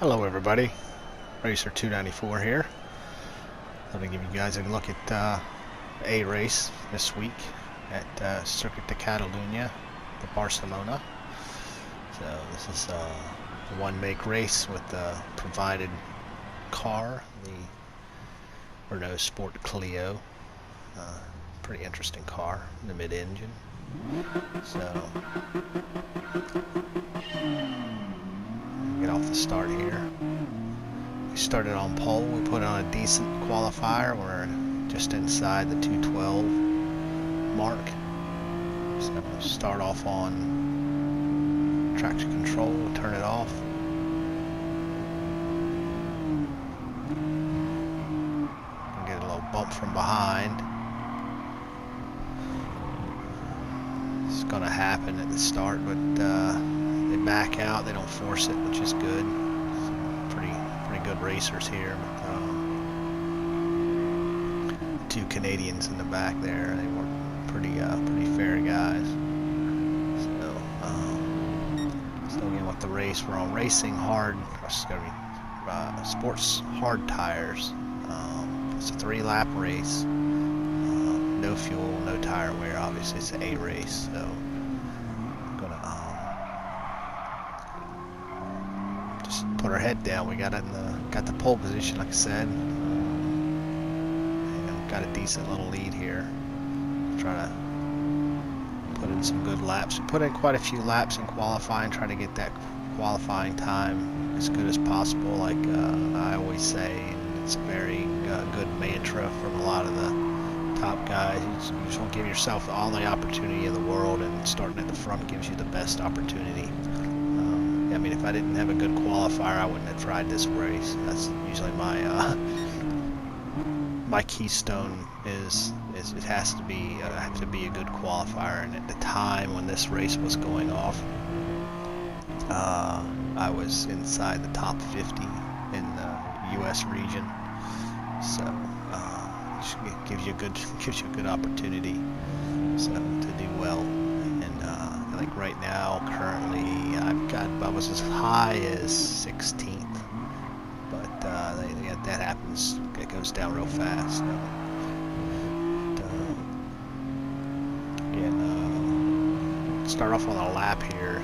Hello everybody, Racer 294 here. Let me give you guys a look at a race this week at Circuit de Catalunya, the Barcelona. So this is a one-make race with the provided car, the Renault Sport Clio. Pretty interesting car, the mid-engine. So get off the start here. We started on pole. We put on a decent qualifier. We're just inside the 212 mark. So start off on traction control, turn it off. Get a little bump from behind. It's gonna happen at the start, but they back out. They don't force it, which is good. Pretty good racers here. Two Canadians in the back there. They were pretty fair guys. So again with the race, we're on racing hard. Sports hard tires. It's a 3-lap race. No fuel, no tire wear. Obviously, it's an A race, so I'm gonna just put our head down. We got the pole position, like I said. And got a decent little lead here. Try to put in some good laps. We put in quite a few laps in qualifying, try to get that qualifying time as good as possible. Like I always say, and it's a very good mantra from a lot of the top guys. You just want to give yourself all the opportunity in the world, and starting at the front gives you the best opportunity. I mean, if I didn't have a good qualifier, I wouldn't have tried this race. That's usually my keystone is it has to be a good qualifier. And at the time when this race was going off, I was inside the top 50 in the U.S. region. So it gives you a good opportunity to do well. And I think right now, currently, I was as high as 16th, but that happens. It goes down real fast. So, start off on a lap here.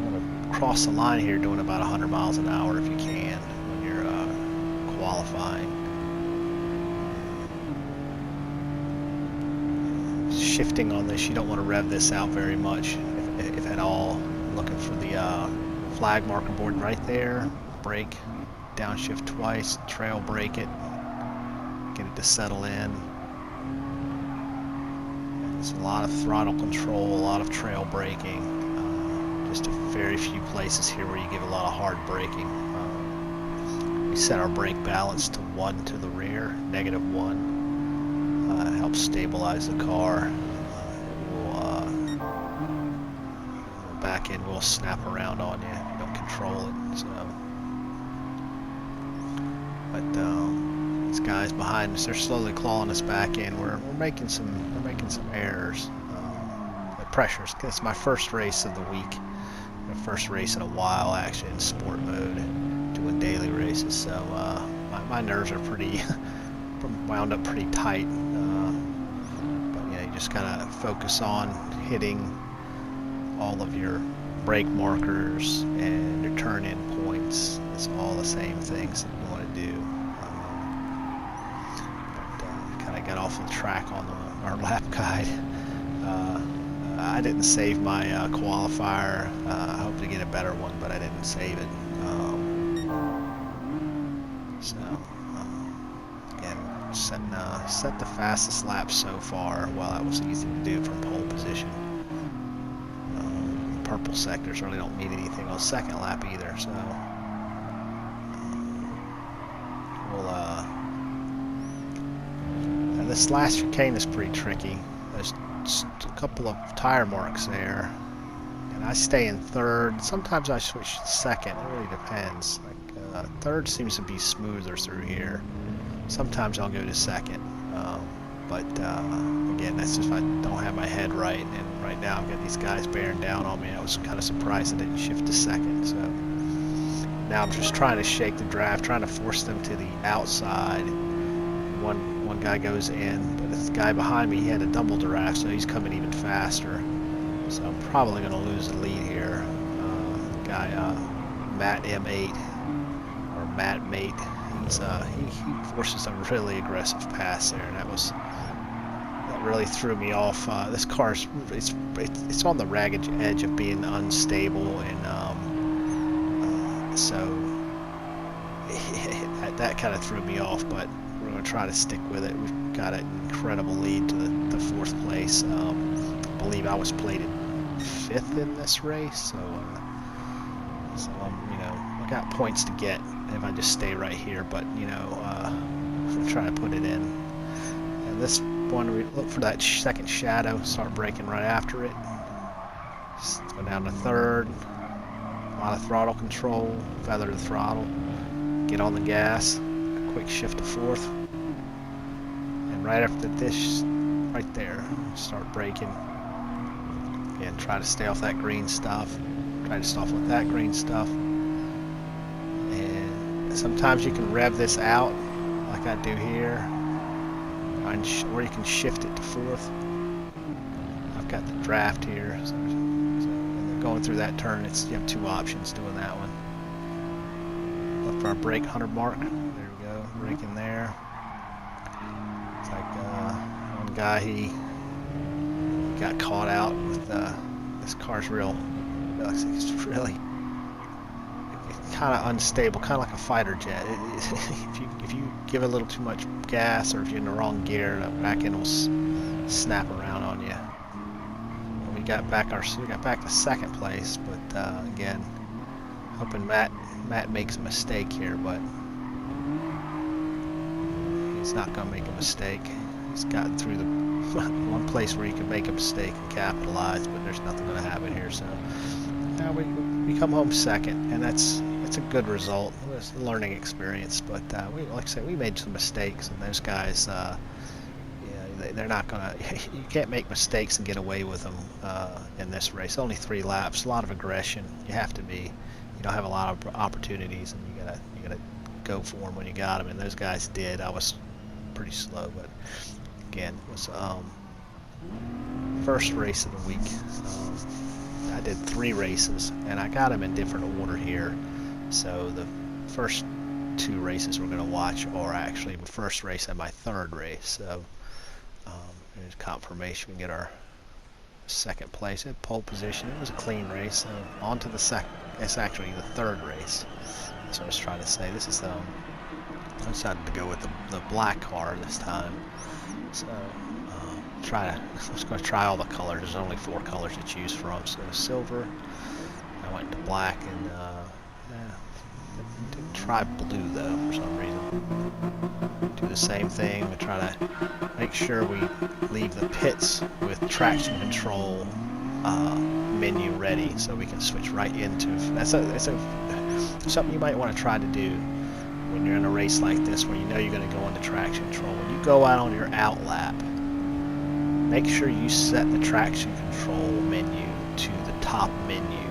Want to cross the line here, doing about 100 miles an hour if you can when you're qualifying. Shifting on this, you don't want to rev this out very much, if at all. Looking for the flag marker board right there. Brake, downshift twice, trail brake it, get it to settle in. It's a lot of throttle control, a lot of trail braking. Just a very few places here where you give a lot of hard braking. We set our brake balance to 1 to the rear, -1. Helps stabilize the car. Back end will snap around on you if you don't control it. So, but these guys behind us, they're slowly clawing us back in. We're making some errors. The pressures. It's my first race of the week. My first race in a while, actually, in sport mode, doing daily races. So my nerves are pretty wound up pretty tight. But you just gotta focus on hitting all of your brake markers and your turn-in points. It's all the same things that you want to do. Kind of got off the track on our lap guide. I didn't save my qualifier. I hope to get a better one, but I didn't save it. Again, set the fastest lap so far. Well, that was easy to do from pole position. Purple sectors really don't mean anything on second lap either, so and this last chicane is pretty tricky. There's just a couple of tire marks there, and I stay in third. Sometimes I switch to second. It really depends. Like third seems to be smoother through here. Sometimes I'll go to second. But again, that's just if I don't have my head right. And right now I've got these guys bearing down on me. I was kind of surprised I didn't shift to second. So now I'm just trying to shake the draft, trying to force them to the outside. One guy goes in, but this guy behind me, he had a double draft, so he's coming even faster. So I'm probably going to lose the lead here. The guy Matt M8 or Matt Mate, he forces a really aggressive pass there, and that really threw me off. This car's it's on the ragged edge of being unstable, and so that kind of threw me off. But we're going to try to stick with it. We've got an incredible lead to the 4th place. I believe I was plated 5th in this race, so you know, I got points to get if I just stay right here. But you know, I'm trying to put it in. And this one, we look for that second shadow, start braking right after it. Just go down to 3rd. A lot of throttle control, feather the throttle, get on the gas, quick shift to 4th, and right after this, right there, start braking. Again, try to stay off that green stuff, try to stop with that green stuff, and sometimes you can rev this out, like I do here, or you can shift it to 4th. I've got the draft here, so going through that turn, you have 2 options doing that one. Left for our brake 100 mark. There we go, braking there. It's like one guy, he got caught out with this car's it's really kind of unstable, kind of like a fighter jet. If you give it a little too much gas, or if you're in the wrong gear, the back end will snap around on you. We got back to 2nd place, but again, hoping Matt makes a mistake here, but he's not going to make a mistake. He's gotten through the one place where he can make a mistake and capitalize, but there's nothing going to happen here. So now we come home 2nd, and that's a good result. It was a learning experience, but like I said, we made some mistakes, and those guys, they're not gonna. You can't make mistakes and get away with them in this race. Only 3 laps. A lot of aggression. You have to be. You don't have a lot of opportunities, and you gotta go for them when you got them. And those guys did. I was pretty slow, but again, it was first race of the week. I did 3 races, and I got them in different order here. So the first 2 races we're gonna watch are actually the first race and my 3rd race. So. There's confirmation. We get our 2nd place at pole position. It was a clean race. So on to the second. It's actually the 3rd race. That's what I was trying to say. This is I decided to go with the black car this time. So I'm just going to try all the colors. There's only 4 colors to choose from. So silver. I went to black, and didn't try blue though for some reason. Do the same thing. We try to make sure we leave the pits with traction control menu ready, so we can switch right into. That's something you might want to try to do when you're in a race like this, where you know you're going to go into traction control. When you go out on your out lap, make sure you set the traction control menu to the top menu,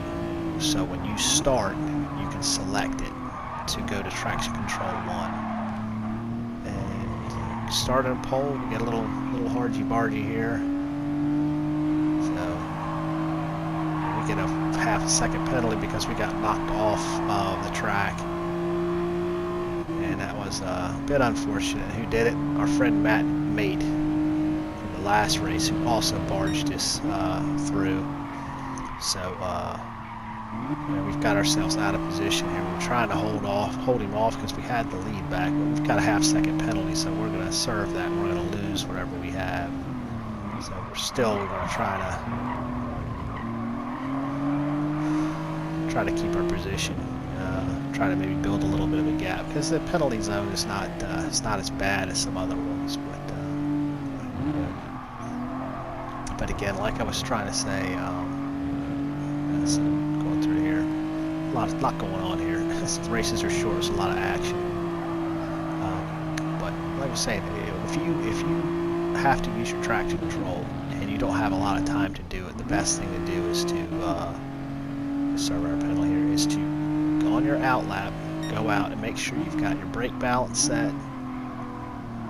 so when you start, you can select it to go to traction control 1. And start on pole, we get a little hargy-bargy here. So we get a half-second penalty because we got knocked off of the track. And that was a bit unfortunate. Who did it? Our friend Matt Mate from the last race, who also barged us through. So we've got ourselves out of position here. We're trying to hold him off because we had the lead back, but we've got a half-second penalty, so we're going to serve that, and we're going to lose whatever we have. So we're going to try to keep our position, try to maybe build a little bit of a gap, because the penalty zone is not it's not as bad as some other ones, but again, like I was trying to say, going through here, a lot going on here. The races are short, there's a lot of action. But like I was saying, if you have to use your traction control and you don't have a lot of time to do it, the best thing to do is to, sorry, our penalty here, is to go on your out lap, go out and make sure you've got your brake balance set.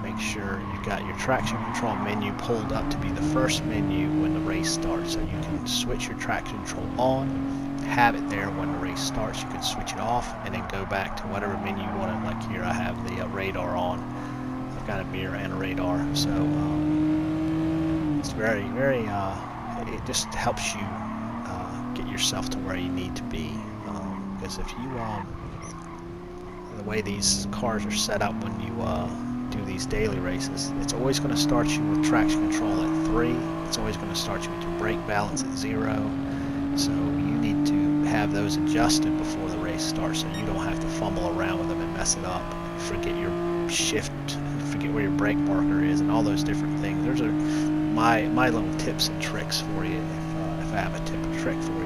Make sure you've got your traction control menu pulled up to be the first menu when the race starts, so you can switch your traction control on, have it there when the race starts. You can switch it off and then go back to whatever menu you want. Like here I have the radar on. I've got a mirror and a radar, so it's very it just helps you get yourself to where you need to be, because if you the way these cars are set up when you do these daily races, it's always going to start you with traction control at 3. It's always going to start you with your brake balance at 0. So you need to have those adjusted before the race starts, so you don't have to fumble around with them and mess it up, and forget your shift, and forget where your brake marker is, and all those different things. Those are my little tips and tricks for you. If I have a tip and trick for you.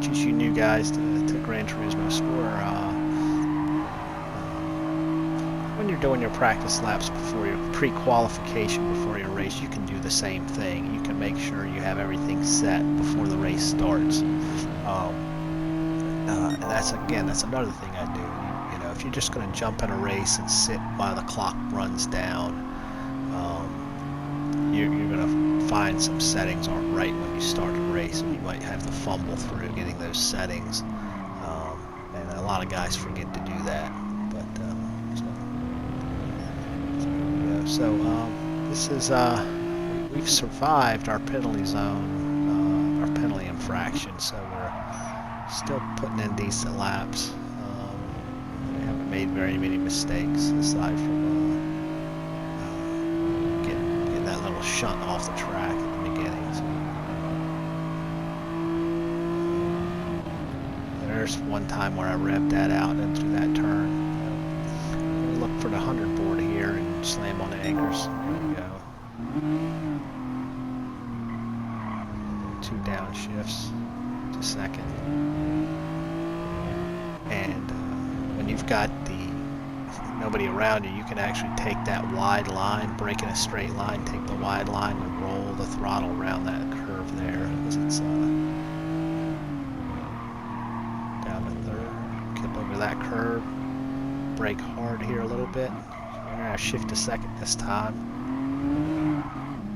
Teach you new guys to Gran Turismo Sport. When you're doing your practice laps before your pre-qualification before your race, you can do the same thing. You can make sure you have everything set before the race starts. And that's another thing I do. You know, if you're just going to jump in a race and sit while the clock runs down, you're going to find some settings aren't right when you start a race, and you might have to fumble through getting those settings, and a lot of guys forget to do that. But so this is we've survived our penalty zone, our penalty infraction, so we're still putting in decent laps. We haven't made very many mistakes aside from getting that little shunt off the track at the beginning. So, there's one time where I revved that out into that turn. Look for the 100 board here and slam on the anchors. There we go. 2 downshifts to second. And when you've got nobody around you, you can actually take that wide line, break in a straight line, take the wide line and roll the throttle around that curve there, because it's down to third, kip over that curve, brake hard here a little bit. We're going to shift to second this time.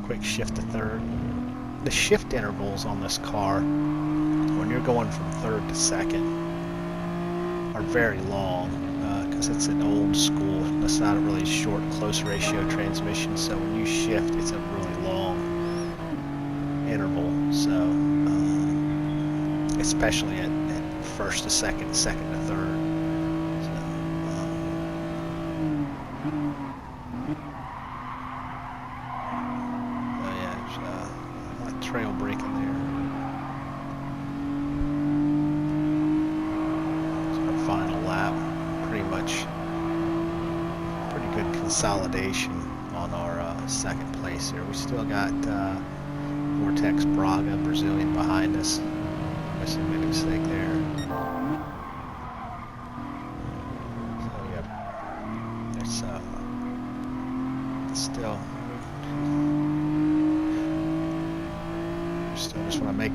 Quick shift to third. The shift intervals on this car, when you're going from third to second, are very long, because it's an old school, it's not a really short close ratio transmission, so when you shift it's a really long interval, so especially at first to second, second to third. So, oh yeah, there's a lot of trail braking there. Final lap, pretty good consolidation on our second place here. We still got Vortex Braga, Brazilian, behind us. Missing a mistake there. So yeah, there's still just want to make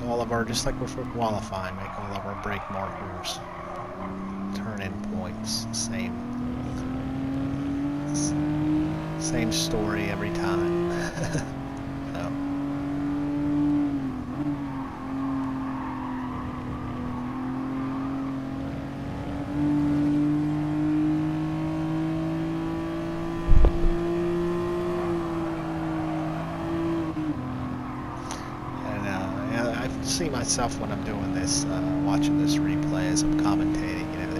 all of our, just like we're for qualifying, make all of our brake markers, turn in points, same story every time. So. I see myself when I'm doing this, watching this replay as I'm commentating. You know,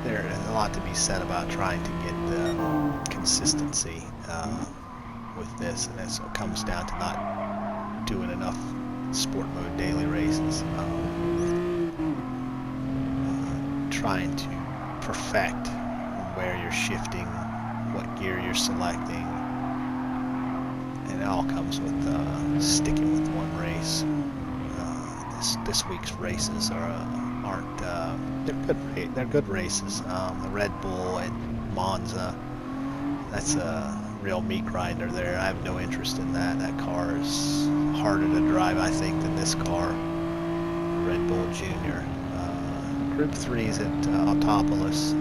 there's a lot to be said about trying to get consistency with this, and so it comes down to not doing enough sport mode daily races. Trying to perfect where you're shifting, what gear you're selecting, and it all comes with sticking with one race. this week's races aren't they're good races. The Red Bull at Monza, that's a real meat grinder there. I have no interest in that. That car is harder to drive, I think, than this car, Red Bull Junior. Group 3's at Autopolis.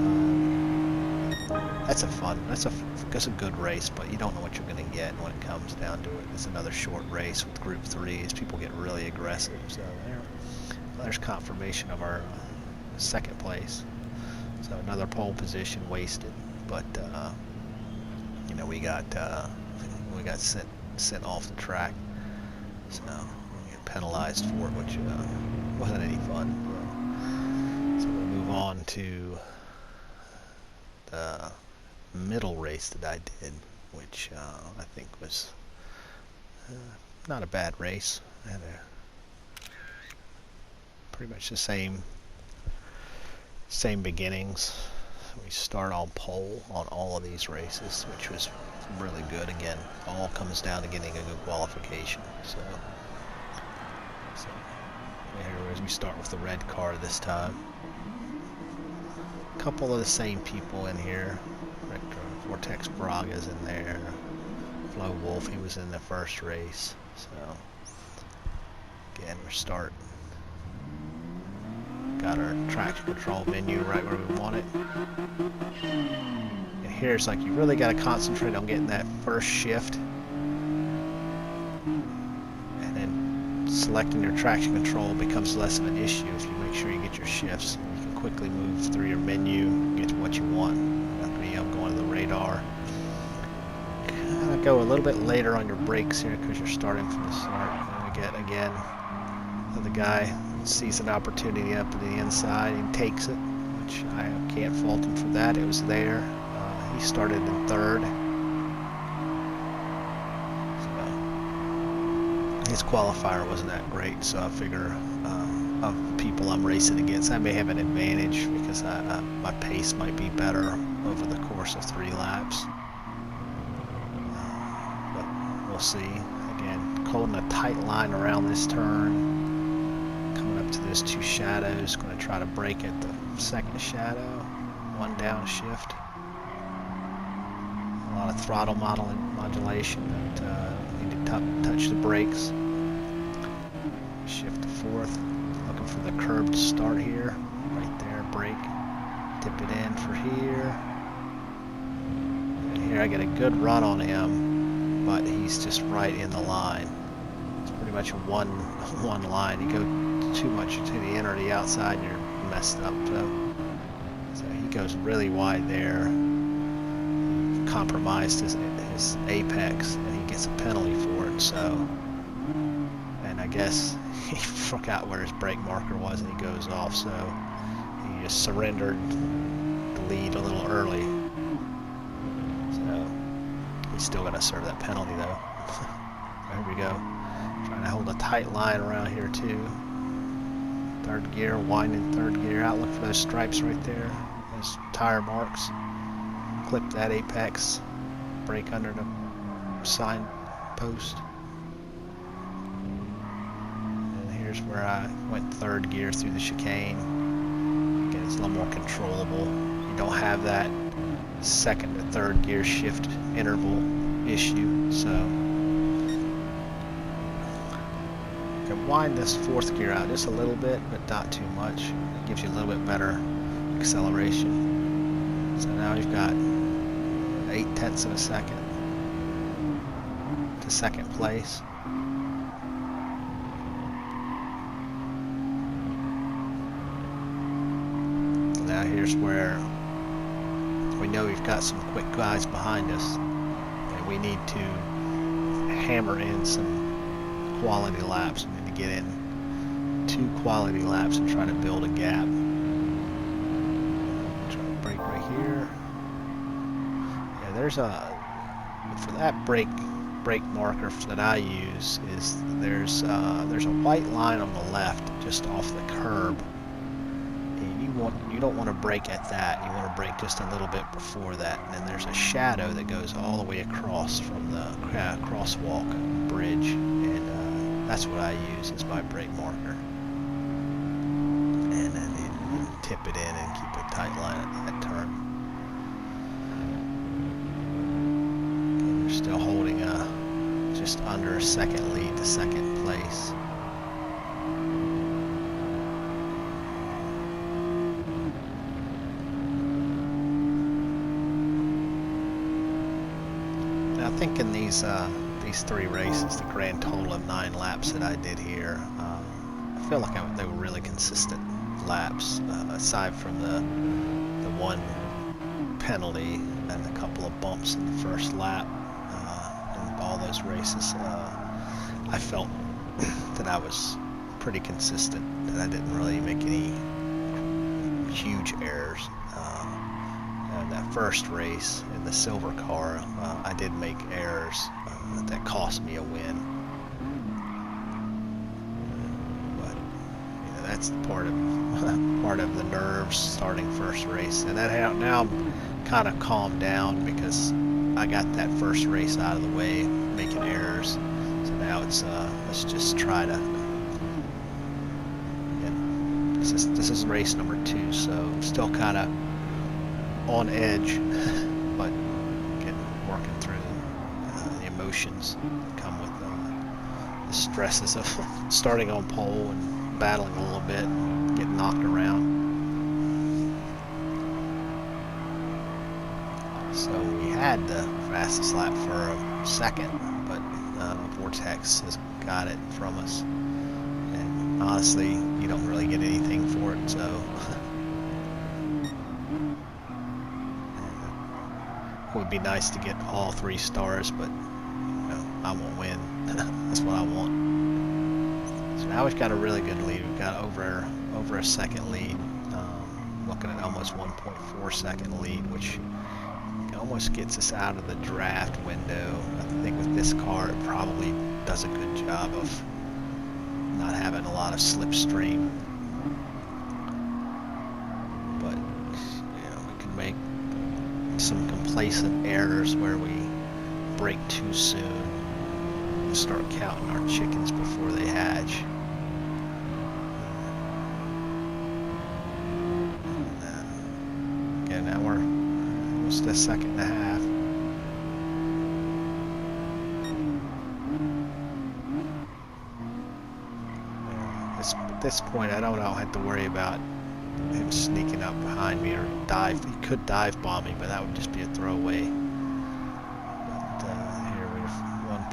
That's a good race, but you don't know what you're going to get when it comes down to it. It's another short race with Group 3s. People get really aggressive, so there's confirmation of our second place. So another pole position wasted, but you know, we got sent off the track, so we get penalized for it, which wasn't any fun. So we'll move on to the middle race that I did, which I think was not a bad race. I had pretty much the same beginnings. We start on pole on all of these races, which was really good. Again, all comes down to getting a good qualification. So here as we start with the red car this time. A couple of the same people in here. Vortex Braga's in there. Flo Wolf, he was in the first race. So again, we're starting. Got our traction control menu right where we want it. And here it's like you really got to concentrate on getting that first shift. And then selecting your traction control becomes less of an issue if you make sure you get your shifts. You can quickly move through your menu and get to what you want. Like me, I'm going to the radar. Kind of go a little bit later on your brakes here because you're starting from the start. And we get again the guy sees an opportunity up to the inside and takes it, which I can't fault him for that. It was there. He started in third. So his qualifier wasn't that great, so I figure of people I'm racing against, I may have an advantage because my pace might be better over the course of 3 laps. But we'll see. Again, holding a tight line around this turn. Up to those 2 shadows, going to try to break at the second shadow, 1 downshift. A lot of throttle modulation, but need to touch the brakes. Shift to 4th, looking for the curb to start here, right there, brake, dip it in for here. And here I get a good run on him, but he's just right in the line. It's pretty much a one line. You go too much to the inner or the outside, you're messed up. So he goes really wide there, compromised his apex, and he gets a penalty for it. So, and I guess he forgot where his brake marker was, and he goes off. So he just surrendered the lead a little early. So he's still gonna serve that penalty though. There we go. Trying to hold a tight line around here too. 3rd gear, winding 3rd gear out. Look for those stripes right there, those tire marks. Clip that apex, brake under the sign post. And here's where I went 3rd gear through the chicane. Again, it's a little more controllable. You don't have that 2nd to 3rd gear shift interval issue, so wind this 4th gear out just a little bit, but not too much. It gives you a little bit better acceleration. So now you've got 0.8 of a second to 2nd place. Now here's where we know we've got some quick guys behind us, and we need to hammer in some quality laps. We need to get in 2 quality laps and try to build a gap. Try to brake right here. Yeah, there's for that brake marker that I use is there's a white line on the left just off the curb. And you don't want to brake at that. You want to brake just a little bit before that. And then there's a shadow that goes all the way across from the crosswalk bridge, and that's what I use as my brake marker. tip it in and keep a tight line at that turn. And they're still holding just under a second lead to second place. Now, I think in these 3 races, the grand total of 9 laps that I did here, I feel like they were really consistent laps, aside from the one penalty and a couple of bumps in the first lap. In all those races, I felt that I was pretty consistent, that I didn't really make any huge errors. In that first race in the silver car, I did make errors that cost me a win. But you know, that's part of the nerves starting first race, and that now I'm kind of calmed down because I got that first race out of the way, making errors. So now it's let's just try to. This is race number 2, so still kind of on edge, but working through the emotions that come with the stresses of starting on pole and battling a little bit, and getting knocked around. So we had the fastest lap for a second, but Vortex has got it from us. And honestly, you don't really get anything for it, so it would be nice to get all 3 stars, but you know, I won't win. That's what I want. So now we've got a really good lead. We've got over a second lead, looking at almost 1.4 second lead, which almost gets us out of the draft window. I think with this car, it probably does a good job of not having a lot of slipstream. But you know, we can make some complacent errors where we brake too soon and start counting our chickens before they hatch. And, again, now we're almost a second and a half. At this point, I don't have to worry about him sneaking up behind me or dive. He could dive bomb me, but that would just be a throwaway. But here we have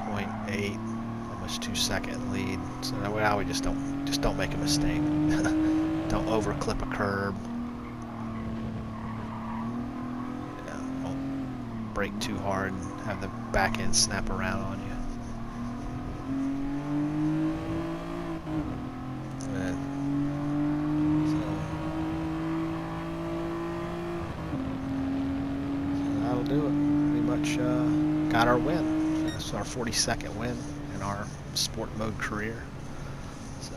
1.8, almost 2 second lead. So now we just don't make a mistake. Don't overclip a curb. You know, don't brake too hard and have the back end snap around on you. Do it. Pretty much got our win. It's our 42nd win in our sport mode career. So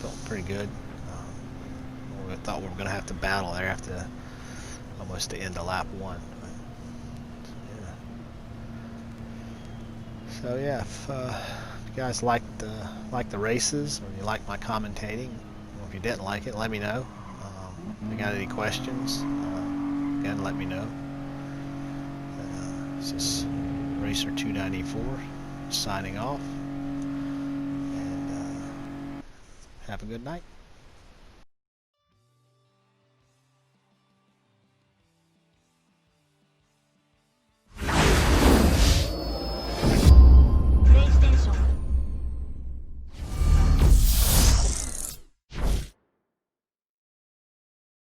felt pretty good. We thought we were going to have to battle there after almost the end of lap 1. But, yeah. So yeah, if you guys liked the races, or you like my commentating, or if you didn't like it, let me know. If you got any questions, again, let me know. This is Racer 294 signing off, and have a good night.